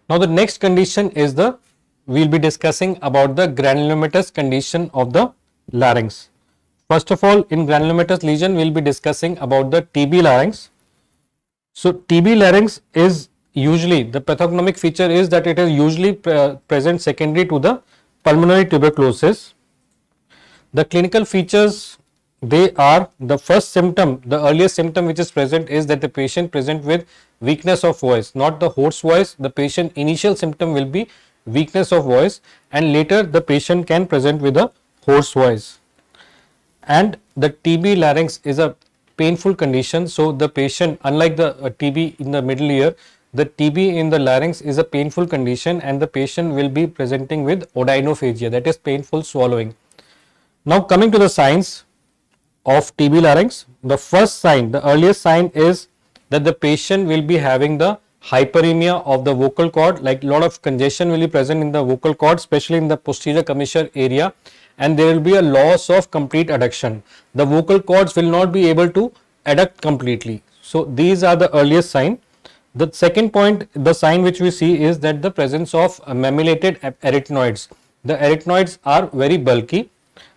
Now the next condition is we'll be discussing about the granulomatous condition of the larynx. First of all, in granulomatous lesion, we'll be discussing about the TB larynx. So TB larynx is usually, the pathognomic feature is that it is usually present secondary to the pulmonary tuberculosis. The clinical features, they are the first symptom, the earliest symptom which is present is that the patient present with weakness of voice, not the hoarse voice. The patient initial symptom will be weakness of voice, and later the patient can present with a hoarse voice. And the TB larynx is a painful condition. So the patient, unlike the TB in the middle ear, the TB in the larynx is a painful condition, and the patient will be presenting with odynophagia, that is painful swallowing. Now coming to the signs of TB larynx, the first sign, the earliest sign is that the patient will be having the hyperemia of the vocal cord, like a lot of congestion will be present in the vocal cord, especially in the posterior commissure area, and there will be a loss of complete adduction. The vocal cords will not be able to adduct completely. So these are the earliest sign. The second point, the sign which we see is that the presence of mammillated arytenoids. The arytenoids are very bulky.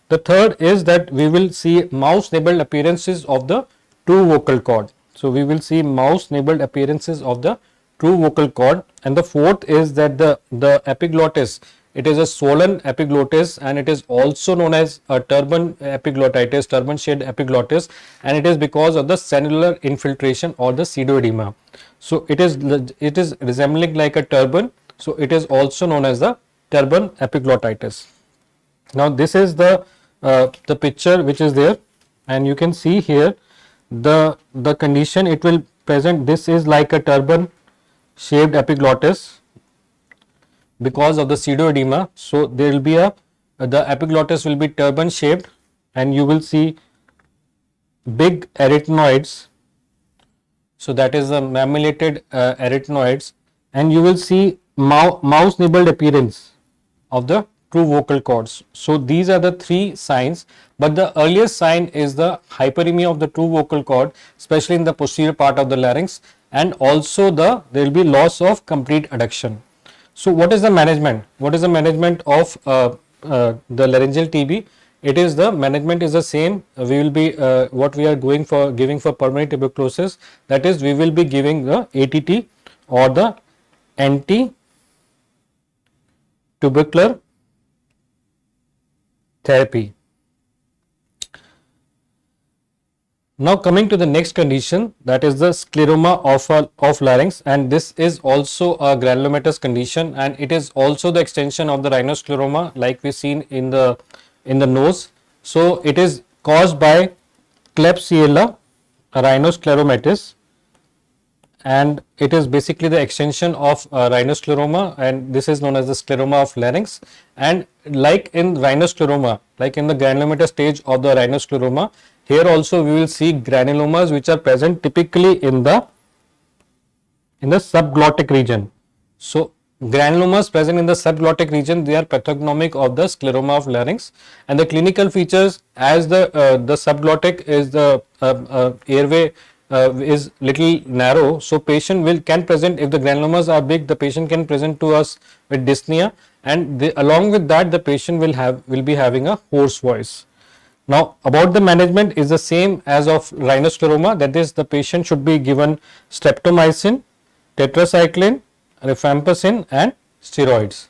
The third is that we will see mouse nibbled appearances of the true vocal cord. So we will see mouse nibbled appearances of the true vocal cord. And the fourth is that the epiglottis, it is a swollen epiglottis, and it is also known as a turban epiglottitis, turban shaped epiglottis, and it is because of the cellular infiltration or the pseudoedema. So it is resembling like a turban, so it is also known as the turban epiglottitis. Now this is the picture which is there, and you can see here the condition it will present. This is like a turban shaped epiglottis because of the pseudoedema. So there will be the epiglottis will be turban shaped, and you will see big arytenoids. So that is the mammillated arytenoids, and you will see mouse nibbled appearance of the true vocal cords. So these are the three signs, but the earliest sign is the hyperemia of the true vocal cord, especially in the posterior part of the larynx, and also there will be loss of complete adduction. So what is the management? What is the management of the laryngeal TB? It is the management is the same. We will be what we are giving for pulmonary tuberculosis, that is we will be giving the ATT or the anti tubercular therapy. Now coming to the next condition, that is the scleroma of larynx, and this is also a granulomatous condition, and it is also the extension of the rhinoscleroma like we seen in the nose. So it is caused by Klebsiella rhinoscleromatis, and it is basically the extension of rhinoscleroma, and this is known as the scleroma of larynx. And like in rhinoscleroma, like in the granulomatous stage of the rhinoscleroma, here also we will see granulomas which are present typically in the subglottic region. So granulomas present in the subglottic region, they are pathognomic of the scleroma of larynx, and the clinical features, as the subglottic is the airway is little narrow, so patient can present, if the granulomas are big, the patient can present to us with dyspnea, and along with that the patient will be having a hoarse voice. Now about the management is the same as of rhinoscleroma, that is the patient should be given streptomycin, tetracycline, rifampicin and steroids.